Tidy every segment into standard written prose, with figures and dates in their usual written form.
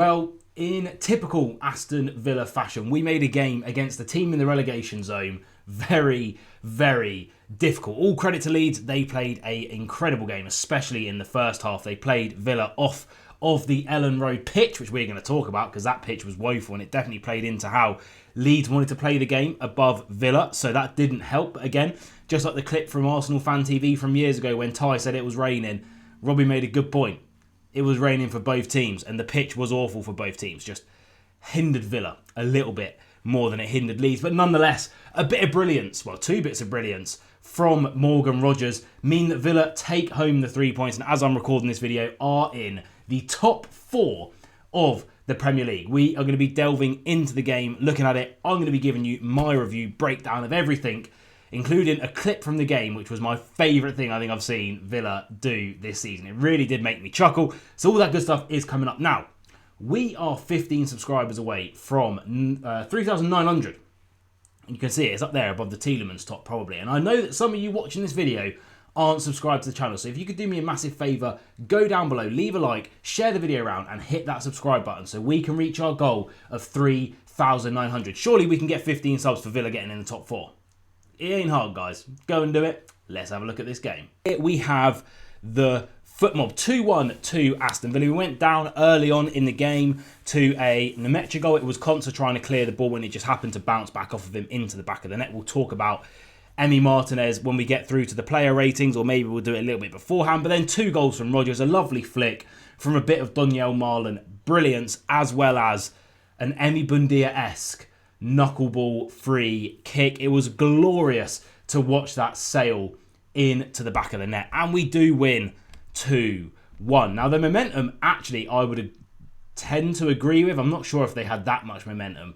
Well, in typical Aston Villa fashion, we made a game against a team in the relegation zone very, very difficult. All credit to Leeds. They played an incredible game, especially in the first half. They played Villa off of the Ellen Road pitch, which we're going to talk about because that pitch was woeful and it definitely played into how Leeds wanted to play the game above Villa. So that didn't help. But again, just like the clip from Arsenal Fan TV from years ago when Ty said it was raining, Robbie made a good point. It was raining for both teams and the pitch was awful for both teams. Just hindered Villa a little bit more than it hindered Leeds. But nonetheless, a bit of brilliance, well, 2 bits of brilliance from Morgan Rogers mean that Villa take home the 3 points. And as I'm recording this video, are in the top 4 of the Premier League. We are going to be delving into the game, looking at it. I'm going to be giving you my review, breakdown of everything, including a clip from the game, which was my favourite thing I think I've seen Villa do this season. It really did make me chuckle. So all that good stuff is coming up. Now, we are 15 subscribers away from 3,900. You can see it's up there above the Tielemans top probably. And I know that some of you watching this video aren't subscribed to the channel. So if you could do me a massive favour, go down below, leave a like, share the video around and hit that subscribe button so we can reach our goal of 3,900. Surely we can get 15 subs for Villa getting in the top 4. It ain't hard, guys. Go and do it. Let's have a look at this game. Here we have the foot mob 2-1 to Aston Villa. We went down early on in the game to a Nemecha goal. It was Konsa trying to clear the ball and it just happened to bounce back off of him into the back of the net. We'll talk about Emi Martinez when we get through to the player ratings, or maybe we'll do it a little bit beforehand. But then 2 goals from Rogers, a lovely flick from a bit of Donyell Marlon brilliance, as well as an Emi Buendia-esque knuckleball free kick. It was glorious to watch that sail into the back of the net. And we do win 2-1. Now the momentum, actually, I would tend to agree with. I'm not sure if they had that much momentum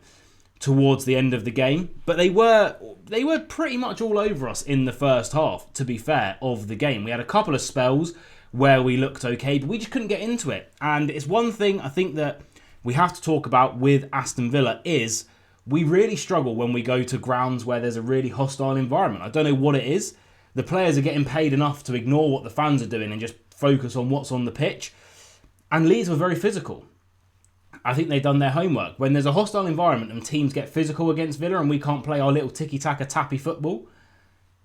towards the end of the game, but they were pretty much all over us in the first half, to be fair, of the game. We had a couple of spells where we looked okay, but we just couldn't get into it. And it's one thing I think that we have to talk about with Aston Villa is we really struggle when we go to grounds where there's a really hostile environment. I don't know what it is. The players are getting paid enough to ignore what the fans are doing and just focus on what's on the pitch. And Leeds were very physical. I think they've done their homework. When there's a hostile environment and teams get physical against Villa and we can't play our little tiki-taka tappy football,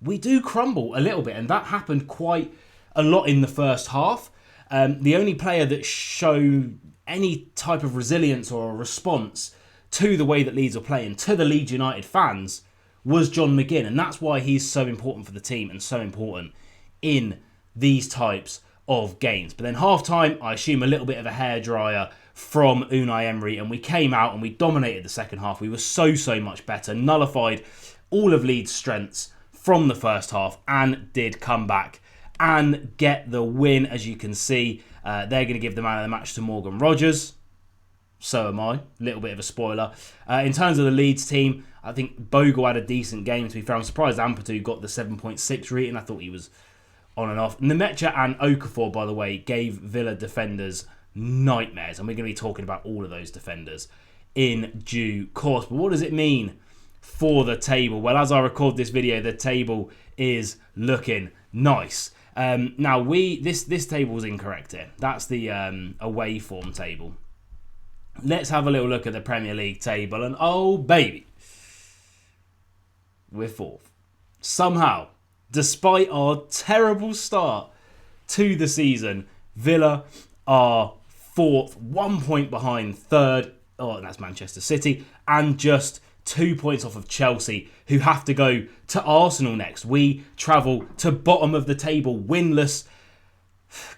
we do crumble a little bit. And that happened quite a lot in the first half. The only player that showed any type of resilience or a response to the way that Leeds are playing, to the Leeds United fans, was John McGinn. And that's why he's so important for the team and so important in these types of games. But then half-time, I assume a little bit of a hairdryer from Unai Emery, and we came out and we dominated the second half. We were so much better, nullified all of Leeds' strengths from the first half and did come back and get the win. As you can see, they're going to give the man of the match to Morgan Rogers. So am I. Little bit of a spoiler. In terms of the Leeds team, I think Bogle had a decent game. To be fair, I'm surprised Ampadu got the 7.6 rating. I thought he was on and off. Nemecha and Okafor, by the way, gave Villa defenders nightmares. And we're going to be talking about all of those defenders in due course. But what does it mean for the table? Well, as I record this video, the table is looking nice. Now, this table is incorrect here. That's the away form table. Let's have a little look at the Premier League table. And oh, baby, we're 4th. Somehow, despite our terrible start to the season, Villa are 4th, 1 point behind 3rd. Oh, and that's Manchester City. And just 2 points off of Chelsea, who have to go to Arsenal next. We travel to bottom of the table, winless.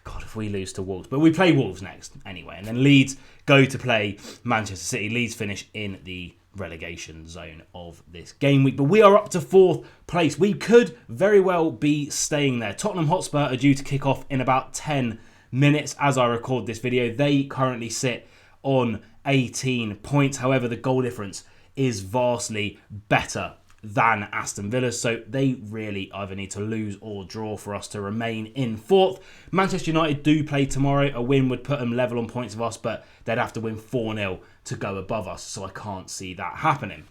God, if we lose to Wolves. But we play Wolves next anyway. And then Leeds go to play Manchester City. Leeds finish in the relegation zone of this game week. But we are up to 4th place. We could very well be staying there. Tottenham Hotspur are due to kick off in about 10 minutes as I record this video. They currently sit on 18 points. However, the goal difference is vastly better than Aston Villa, so they really either need to lose or draw for us to remain in 4th. Manchester United do play tomorrow. A win would put them level on points of us, but they'd have to win 4-0 to go above us, so I can't see that happening.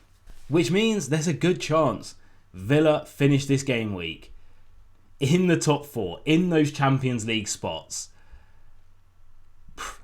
Which means there's a good chance Villa finish this game week in the top 4, in those Champions League spots.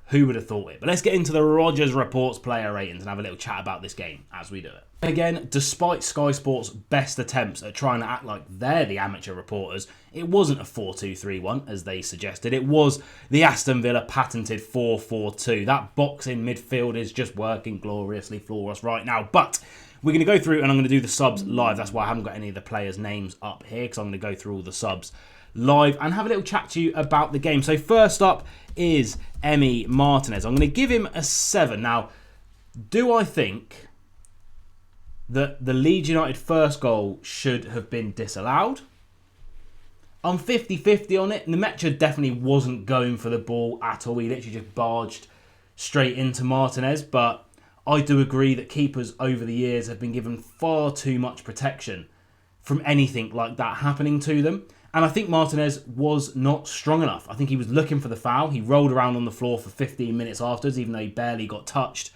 Who would have thought it? But let's get into the Rogers Reports player ratings and have a little chat about this game as we do it. And again, despite Sky Sports' best attempts at trying to act like they're the amateur reporters, it wasn't a 4-2-3-1 as they suggested. It was the Aston Villa patented 4-4-2. That boxing midfield is just working gloriously for us right now. But we're going to go through and I'm going to do the subs live. That's why I haven't got any of the players' names up here, because I'm going to go through all the subs live and have a little chat to you about the game. So first up is Emi Martinez. I'm going to give him a 7. Now, do I think that the Leeds United first goal should have been disallowed? I'm 50-50 on it. Nemecha definitely wasn't going for the ball at all. He literally just barged straight into Martinez. But I do agree that keepers over the years have been given far too much protection from anything like that happening to them. And I think Martinez was not strong enough. I think he was looking for the foul. He rolled around on the floor for 15 minutes afterwards, even though he barely got touched.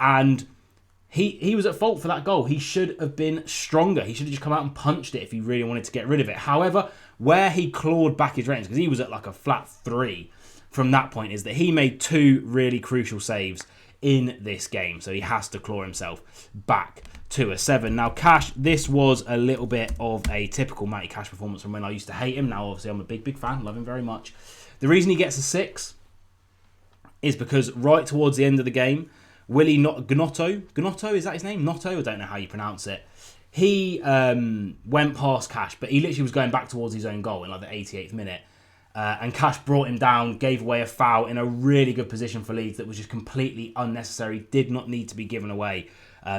And he was at fault for that goal. He should have been stronger. He should have just come out and punched it if he really wanted to get rid of it. However, where he clawed back his ratings, because he was at like a flat 3 from that point, is that he made 2 really crucial saves in this game. So he has to claw himself back to a 7. Now, Cash, this was a little bit of a typical Matty Cash performance from when I used to hate him. Now, obviously, I'm a big fan. Love him very much. The reason he gets a 6 is because right towards the end of the game, Willie Gnotto, is that his name? Gnotto? I don't know how you pronounce it. He went past Cash, but he literally was going back towards his own goal in like the 88th minute. And Cash brought him down, gave away a foul in a really good position for Leeds that was just completely unnecessary, did not need to be given away.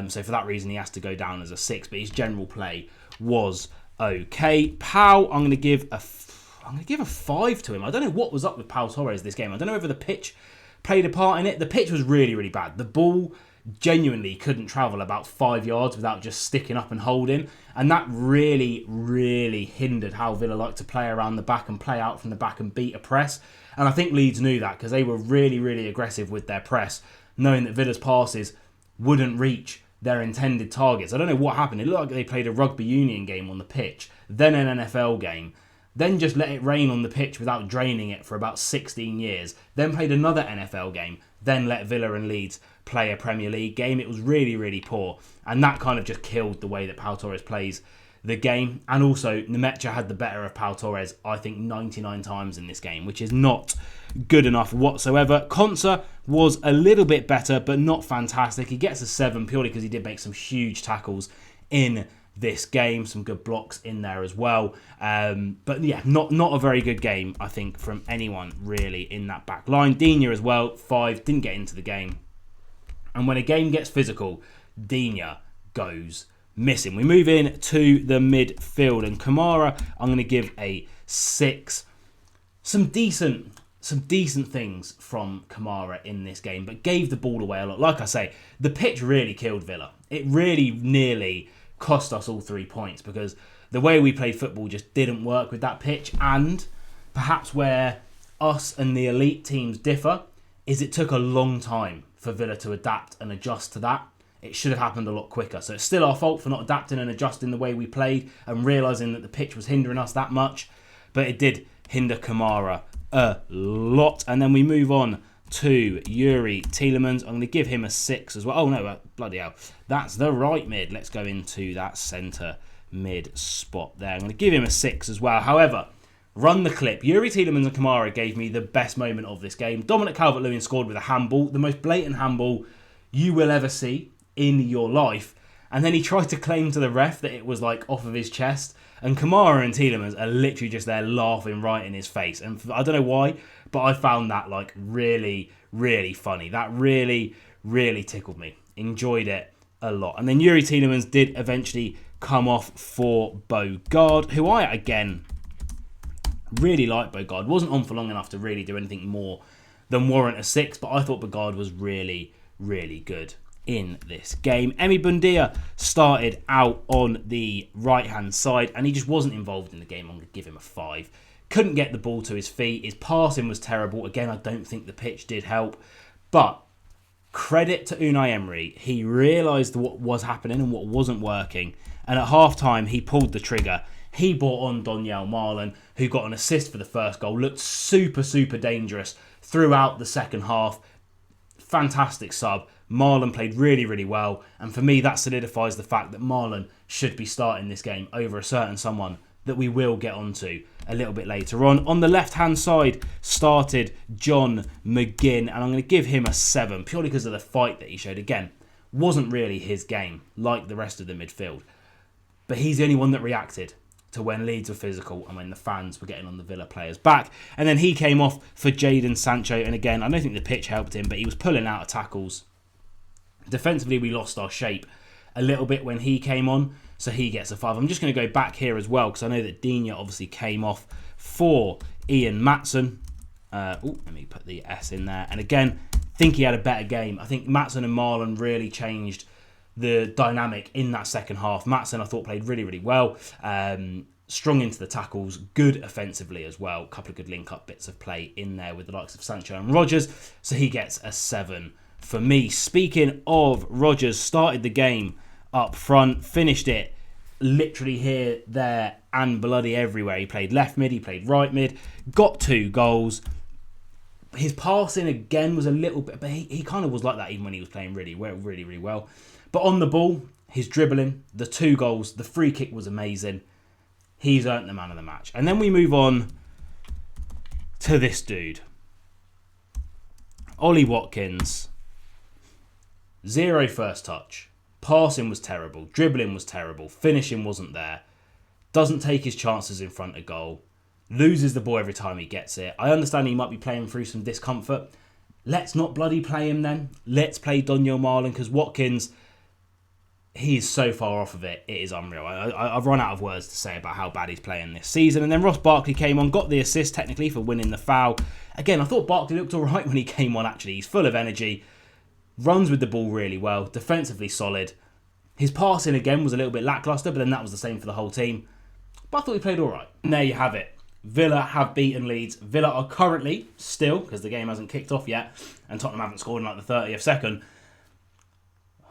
So for that reason, he has to go down as a 6, but his general play was okay. Pau, I'm going to give a 5 to him. I don't know what was up with Pau Torres this game. I don't know whether the pitch played a part in it. The pitch was really, really bad. The ball genuinely couldn't travel about 5 yards without just sticking up and holding. And that really, really hindered how Villa like to play around the back and play out from the back and beat a press. And I think Leeds knew that because they were really, really aggressive with their press, knowing that Villa's passes wouldn't reach their intended targets. I don't know what happened. It looked like they played a rugby union game on the pitch, then an NFL game, then just let it rain on the pitch without draining it for about 16 years, then played another NFL game, then let Villa and Leeds play a Premier League game. It was really, really poor. And that kind of just killed the way that Pau Torres plays the game. And also, Nemecha had the better of Pau Torres, I think, 99 times in this game, which is not good enough whatsoever. Konsa was a little bit better, but not fantastic. He gets a 7 purely because he did make some huge tackles in this game. Some good blocks in there as well. But yeah, not a very good game, I think, from anyone really in that back line. Digne as well, 5, didn't get into the game. And when a game gets physical, Digne goes missing. We move in to the midfield, and Kamara, I'm going to give a 6. Some decent things from Kamara in this game, but gave the ball away a lot. Like I say, the pitch really killed Villa. It really nearly cost us all 3 points because the way we played football just didn't work with that pitch. And perhaps where us and the elite teams differ is it took a long time for Villa to adapt and adjust to that. It should have happened a lot quicker. So it's still our fault for not adapting and adjusting the way we played and realising that the pitch was hindering us that much. But it did hinder Kamara a lot. And then we move on to Yuri Tielemans. I'm going to give him a 6 as well. Oh no, bloody hell. That's the right mid. Let's go into that centre mid spot there. I'm going to give him a 6 as well. However, run the clip. Yuri Tielemans and Kamara gave me the best moment of this game. Dominic Calvert-Lewin scored with a handball, the most blatant handball you will ever see in your life. And then he tried to claim to the ref that it was like off of his chest. And Kamara and Tielemans are literally just there laughing right in his face. And I don't know why, but I found that like really, really funny. That really, really tickled me. Enjoyed it a lot. And then Yuri Tielemans did eventually come off for Bogard, who I, again, really like. Bogard wasn't on for long enough to really do anything more than warrant a 6, but I thought Bogard was really, really good in this game. Emi Buendia started out on the right-hand side, and he just wasn't involved in the game. I'm going to give him a 5. Couldn't get the ball to his feet. His passing was terrible. Again, I don't think the pitch did help. But credit to Unai Emery. He realised what was happening and what wasn't working. And at half-time, he pulled the trigger. He brought on Donyell Marlon, who got an assist for the first goal. Looked super, super dangerous throughout the second half. fantastic sub. Marlon played really, really well. And for me, that solidifies the fact that Marlon should be starting this game over a certain someone that we will get onto a little bit later on. On the left-hand side, started John McGinn, and I'm going to give him a 7, purely because of the fight that he showed. Again, wasn't really his game, like the rest of the midfield. But he's the only one that reacted to when Leeds were physical and when the fans were getting on the Villa players' back. And then he came off for Jadon Sancho, and again, I don't think the pitch helped him, but he was pulling out of tackles. Defensively, we lost our shape a little bit when he came on, so he gets a 5. I'm just going to go back here as well, because I know that Dina obviously came off for Ian Matson. Let me put the S in there. And again, I think he had a better game. I think Matson and Marlon really changed the dynamic in that second half. Matson, I thought, played really, really well. Strong into the tackles, good offensively as well. A couple of good link-up bits of play in there with the likes of Sancho and ROGERS. So he gets a 7 for me. Speaking of ROGERS, started the game up front, finished it literally here, there, and bloody everywhere. He played left mid, he played right mid, got 2 goals. His passing again was a little bit, but he kind of was like that even when he was playing really well. But on the ball, his dribbling, the 2 goals, the free kick was amazing. He's earned the man of the match. And then we move on to this dude, Ollie Watkins. 0 first touch. Passing was terrible. Dribbling was terrible. Finishing wasn't there. Doesn't take his chances in front of goal. Loses the ball every time he gets it. I understand he might be playing through some discomfort. Let's not bloody play him then. Let's play Daniel Marlon, because Watkins, he's so far off of it. It is unreal. I've run out of words to say about how bad he's playing this season. And then Ross Barkley came on, got the assist technically for winning the foul. Again, I thought Barkley looked all right when he came on, actually. He's full of energy. Runs with the ball really well. Defensively solid. His passing, again, was a little bit lacklustre, but then that was the same for the whole team. But I thought he played all right. And there you have it. Villa have beaten Leeds. Villa are currently still, because the game hasn't kicked off yet, and Tottenham haven't scored in like the 30th second,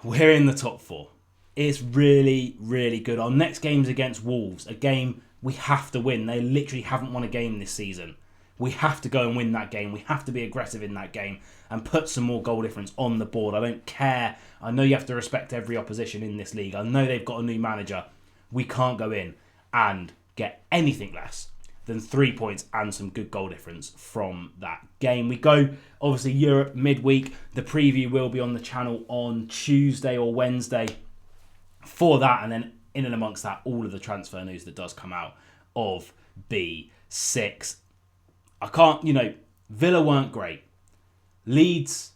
we're in the top 4. It's really, really good. Our next game's against Wolves, a game we have to win. They literally haven't won a game this season. We have to go and win that game. We have to be aggressive in that game and put some more goal difference on the board. I don't care. I know you have to respect every opposition in this league. I know they've got a new manager. We can't go in and get anything less than 3 points and some good goal difference from that game. We go, obviously, Europe midweek. The preview will be on the channel on Tuesday or Wednesday for that. And then in and amongst that, all of the transfer news that does come out of B6. I can't, Villa weren't great. Leeds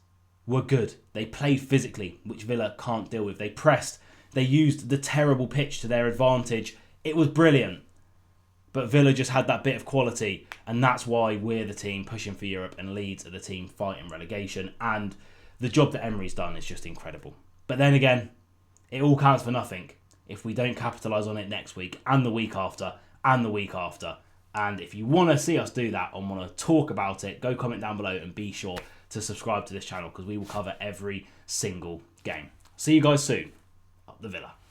were good. They played physically, which Villa can't deal with. They pressed. They used the terrible pitch to their advantage. It was brilliant. But Villa just had that bit of quality, and that's why we're the team pushing for Europe and Leeds are the team fighting relegation. And the job that Emery's done is just incredible. But then again, it all counts for nothing if we don't capitalise on it next week and the week after and the week after. And if you want to see us do that and want to talk about it, go comment down below and be sure to subscribe to this channel, because we will cover every single game. See you guys soon. Up the Villa.